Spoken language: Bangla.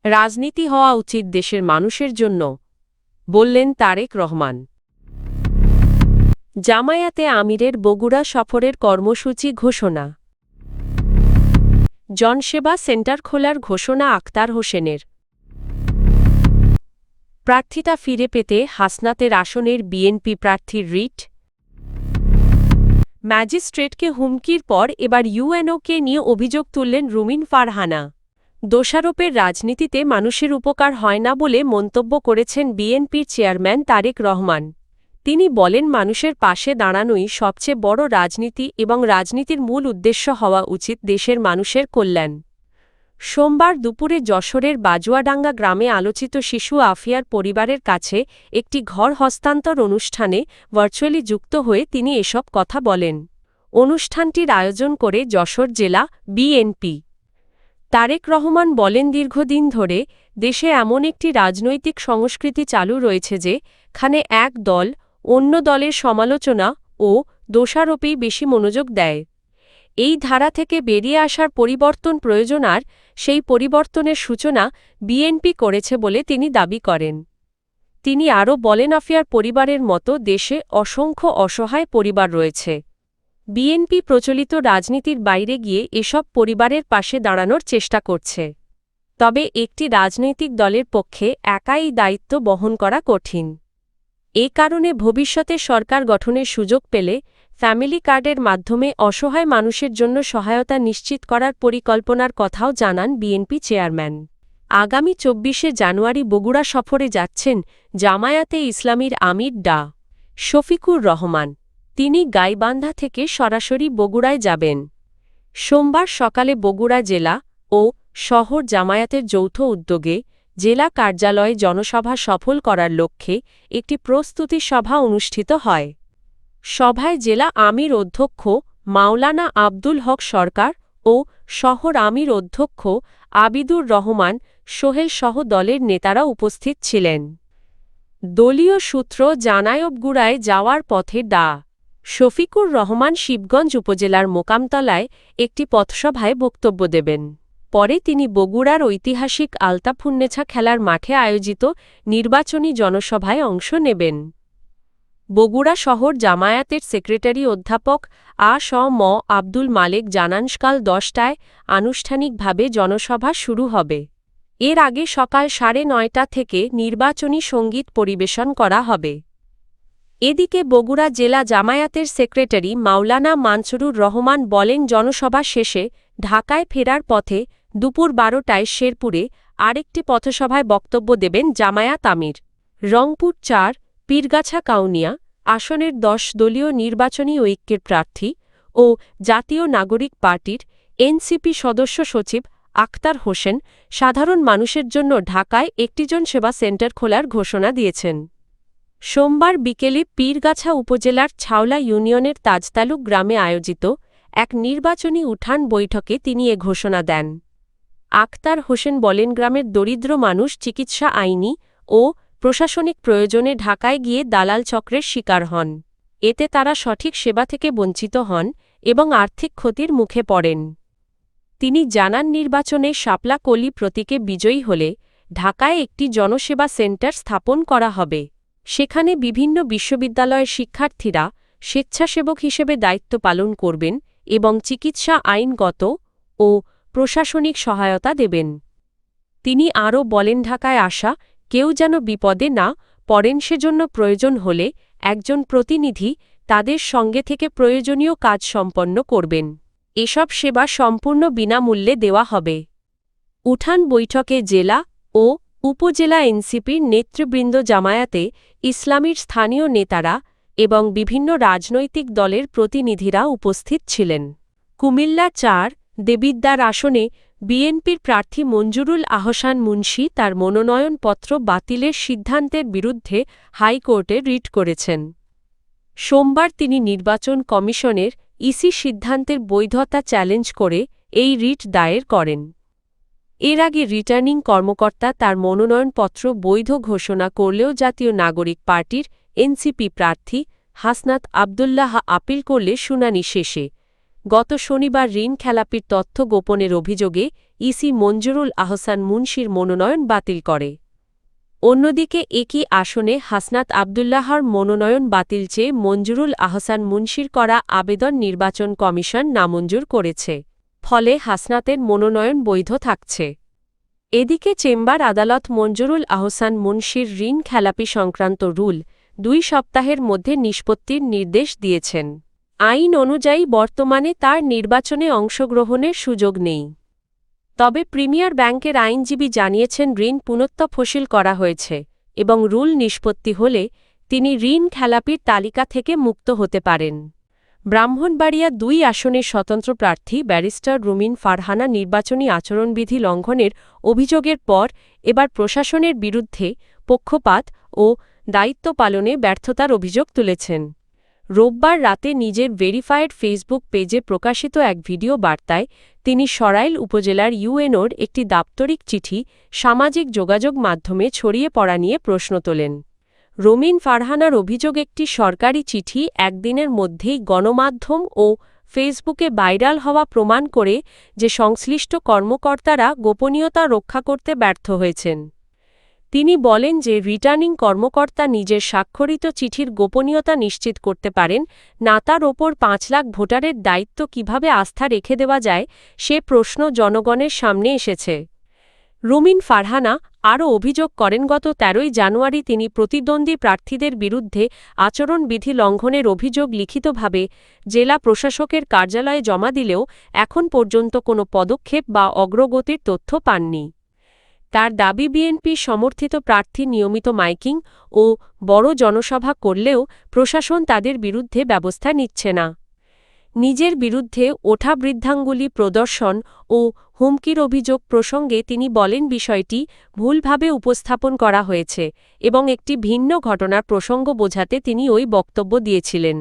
রাজনীতি হওয়া উচিত দেশের মানুষের জন্য, বললেন তারেক রহমান। জামায়াতে আমিরের বগুড়া সফরের কর্মসূচি ঘোষণা। জনসেবা সেন্টার খোলার ঘোষণা আক্তার হোসেনের। প্রার্থিতা ফিরে পেতে হাসনাতের আসনের বিএনপি প্রার্থীর রিট। ম্যাজিস্ট্রেটকে হুমকির পর এবার ইউএনওকে নিয়ে অভিযোগ তুললেন রুমিন ফারহানা। দোষারোপের রাজনীতিতে মানুষের উপকার হয় না বলে মন্তব্য করেছেন বিএনপির চেয়ারম্যান তারেক রহমান। তিনি বলেন, মানুষের পাশে দাঁড়ানোই সবচেয়ে বড় রাজনীতি এবং রাজনীতির মূল উদ্দেশ্য হওয়া উচিত দেশের মানুষের কল্যাণ। সোমবার দুপুরে যশোরের বাজুয়াডাঙ্গা গ্রামে আলোচিত শিশু আফিয়ার পরিবারের কাছে একটি ঘর হস্তান্তর অনুষ্ঠানে ভার্চুয়ালি যুক্ত হয়ে তিনি এসব কথা বলেন। অনুষ্ঠানটির আয়োজন করে যশোর জেলা বিএনপি। তারেক রহমান বলেন, দীর্ঘদিন ধরে দেশে এমন একটি রাজনৈতিক সংস্কৃতি চালু রয়েছে যেখানে এক দল অন্য দলের সমালোচনা ও দোষারোপেই বেশি মনোযোগ দেয়। এই ধারা থেকে বেরিয়ে আসার পরিবর্তন প্রয়োজন, আর সেই পরিবর্তনের সূচনা বিএনপি করেছে বলে তিনি দাবি করেন। তিনি আরও বলেন, আফিয়ার পরিবারের মতো দেশে অসংখ্য অসহায় পরিবার রয়েছে। বিএনপি প্রচলিত রাজনীতির বাইরে গিয়ে এসব পরিবারের পাশে দাঁড়ানোর চেষ্টা করছে। তবে একটি রাজনৈতিক দলের পক্ষে একাই এই দায়িত্ব বহন করা কঠিন। এ কারণে ভবিষ্যতে সরকার গঠনের সুযোগ পেলে ফ্যামিলি কার্ডের মাধ্যমে অসহায় মানুষের জন্য সহায়তা নিশ্চিত করার পরিকল্পনার কথাও জানান বিএনপি চেয়ারম্যান। আগামী ২৪শে জানুয়ারি বগুড়া সফরে যাচ্ছেন জামায়াতে ইসলামীর আমির ডা. শফিকুর রহমান। তিনি গাইবান্ধা থেকে সরাসরি বগুড়ায় যাবেন। সোমবার সকালে বগুড়া জেলা ও শহর জামায়াতের যৌথ উদ্যোগে জেলা কার্যালয়ে জনসভা সফল করার লক্ষ্যে একটি প্রস্তুতি সভা অনুষ্ঠিত হয়। সভায় জেলা আমির অধ্যক্ষ মাওলানা আব্দুল হক সরকার ও শহর আমির অধ্যক্ষ আবিদুর রহমান সোহেল সহ দলের নেতারা উপস্থিত ছিলেন। দলীয় সূত্র জানায়, বগুড়ায় যাওয়ার পথে ডা. শফিকুর রহমান শিবগঞ্জ উপজেলার মোকামতলায় একটি পথসভায় বক্তব্য দেবেন। পরে তিনি বগুড়ার ঐতিহাসিক আলতাফুন্নেছা খেলার মাঠে আয়োজিত নির্বাচনী জনসভায় অংশ নেবেন। বগুড়া শহর জামায়াতের সেক্রেটারি অধ্যাপক আ.স.ম. আব্দুল মালেক জানান, সকাল ১০টায় আনুষ্ঠানিকভাবে জনসভা শুরু হবে। এর আগে সকাল ৯:৩০ থেকে নির্বাচনী সঙ্গীত পরিবেশন করা হবে। এদিকে বগুড়া জেলা জামায়াতের সেক্রেটারি মাওলানা মানসুরুর রহমান বলেন, জনসভা শেষে ঢাকায় ফেরার পথে দুপুর ১২টায় শেরপুরে আরেকটি পথসভায় বক্তব্য দেবেন জামায়াত আমির। রংপুর ৪ পীরগাছা কাউনিয়া আসনের ১০ দলীয় নির্বাচনী ঐক্যের প্রার্থী ও জাতীয় নাগরিক পার্টির এনসিপি সদস্য সচিব আক্তার হোসেন সাধারণ মানুষের জন্য ঢাকায় একটি জনসেবা সেন্টার খোলার ঘোষণা দিয়েছেন। সোমবার বিকেলে পীরগাছা উপজেলার ছাওলা ইউনিয়নের তাজতালুক গ্রামে আয়োজিত এক নির্বাচনী উঠান বৈঠকে তিনি এ ঘোষণা দেন। আক্তার হোসেন বলেন, গ্রামের দরিদ্র মানুষ চিকিৎসা, আইনি ও প্রশাসনিক প্রয়োজনে ঢাকায় গিয়ে দালাল চক্রের শিকার হন। এতে তারা সঠিক সেবা থেকে বঞ্চিত হন এবং আর্থিক ক্ষতির মুখে পড়েন। তিনি জানান, নির্বাচনে শাপলা কলি প্রতীকে বিজয়ী হলে ঢাকায় একটি জনসেবা সেন্টার স্থাপন করা হবে। সেখানে বিভিন্ন বিশ্ববিদ্যালয়ের শিক্ষার্থীরা স্বেচ্ছাসেবক হিসেবে দায়িত্ব পালন করবেন এবং চিকিৎসা, আইনগত ও প্রশাসনিক সহায়তা দেবেন। তিনি আরও বলেন, ঢাকায় আসা কেউ যেন বিপদে না পড়েন, সেজন্য প্রয়োজন হলে একজন প্রতিনিধি তাদের সঙ্গে থেকে প্রয়োজনীয় কাজ সম্পন্ন করবেন। এসব সেবা সম্পূর্ণ বিনামূল্যে দেওয়া হবে। উঠান বৈঠকে জেলা ও উপজেলা এনসিপির নেতৃবৃন্দ, জামায়াতে ইসলামীর স্থানীয় নেতারা এবং বিভিন্ন রাজনৈতিক দলের প্রতিনিধিরা উপস্থিত ছিলেন। কুমিল্লা ৪ দেবিদ্বার আসনে বিএনপির প্রার্থী মঞ্জুরুল আহসান মুন্সী তার মনোনয়নপত্র বাতিলের সিদ্ধান্তের বিরুদ্ধে হাইকোর্টে রিট করেছেন। সোমবার তিনি নির্বাচন কমিশনের ইসি সিদ্ধান্তের বৈধতা চ্যালেঞ্জ করে এই রিট দায়ের করেন। এর আগে রিটার্নিং কর্মকর্তা তার মনোনয়নপত্র বৈধ ঘোষণা করলেও জাতীয় নাগরিক পার্টির এনসিপি প্রার্থী হাসনাত আবদুল্লাহ আপিল করলে শুনানি শেষে গত শনিবার ঋণ খেলাপির তথ্য গোপনের অভিযোগে ইসি মঞ্জুরুল আহসান মুন্সির মনোনয়ন বাতিল করে। অন্যদিকে একই আসনে হাসনাত আবদুল্লাহর মনোনয়ন বাতিল চেয়ে মঞ্জুরুল আহসান মুন্সির করা আবেদন নির্বাচন কমিশন নামঞ্জুর করেছে। ফলে হাসনাতের মনোনয়ন বৈধ থাকছে। এদিকে চেম্বার আদালত মঞ্জুরুল আহসান মুন্সির ঋণ খেলাপি সংক্রান্ত রুল 2 সপ্তাহের মধ্যে নিষ্পত্তির নির্দেশ দিয়েছেন। আইন অনুযায়ী বর্তমানে তার নির্বাচনে অংশগ্রহণের সুযোগ নেই। তবে প্রিমিয়ার ব্যাংকের আইনজীবী জানিয়েছেন ঋণ পুনঃতফসিল করা হয়েছে এবং রুল নিষ্পত্তি হলে তিনি ঋণ খেলাপির তালিকা থেকে মুক্ত হতে পারেন। ব্রাহ্মণবাড়িয়া 2 আসনের স্বতন্ত্র প্রার্থী ব্যারিস্টার রুমিন ফারহানা নির্বাচনী আচরণবিধি লঙ্ঘনের অভিযোগের পর এবার প্রশাসনের বিরুদ্ধে পক্ষপাত ও দায়িত্ব পালনে ব্যর্থতার অভিযোগ তুলেছেন। রোববার রাতে নিজের ভেরিফায়েড ফেসবুক পেজে প্রকাশিত এক ভিডিও বার্তায় তিনি সরাইল উপজেলার ইউএনওর একটি দাপ্তরিক চিঠি সামাজিক যোগাযোগ মাধ্যমে ছড়িয়ে পড়া নিয়ে প্রশ্ন তোলেন। রুমিন ফারহানার অভিযোগ একটি সরকারি চিঠি একদিনের মধ্যেই গণমাধ্যম ও ফেসবুকে ভাইরাল হওয়া প্রমাণ করে যে সংশ্লিষ্ট কর্মকর্তারা গোপনীয়তা রক্ষা করতে ব্যর্থ হয়েছেন। তিনি বলেন যে রিটার্নিং কর্মকর্তা নিজের স্বাক্ষরিত চিঠির গোপনীয়তা নিশ্চিত করতে পারেন না, তার ওপর 5 লাখ ভোটারের দায়িত্ব কিভাবে আস্থা রেখে দেওয়া যায় সে প্রশ্ন জনগণের সামনে এসেছে। রুমিন ফারহানা আরও অভিযোগ করেন গত 13 জানুয়ারি তিনি প্রতিদ্বন্দ্বী প্রার্থীদের বিরুদ্ধে আচরণবিধি লঙ্ঘনের অভিযোগ লিখিতভাবে জেলা প্রশাসকের কার্যালয়ে জমা দিলেও এখন পর্যন্ত কোনো পদক্ষেপ বা অগ্রগতির তথ্য পাননি। তার দাবি বিএনপি সমর্থিত প্রার্থী নিয়মিত মাইকিং ও বড় জনসভা করলেও প্রশাসন তাদের বিরুদ্ধে ব্যবস্থা নিচ্ছে না। নিজের বিরুদ্ধে ওঠা বৃদ্ধাঙ্গুলি প্রদর্শন ও হুমকির অভিযোগ প্রসঙ্গে তিনি বলেন বিষয়টি ভুলভাবে উপস্থাপন করা হয়েছে এবং একটি ভিন্ন ঘটনার প্রসঙ্গ বোঝাতে তিনি ওই বক্তব্য দিয়েছিলেন।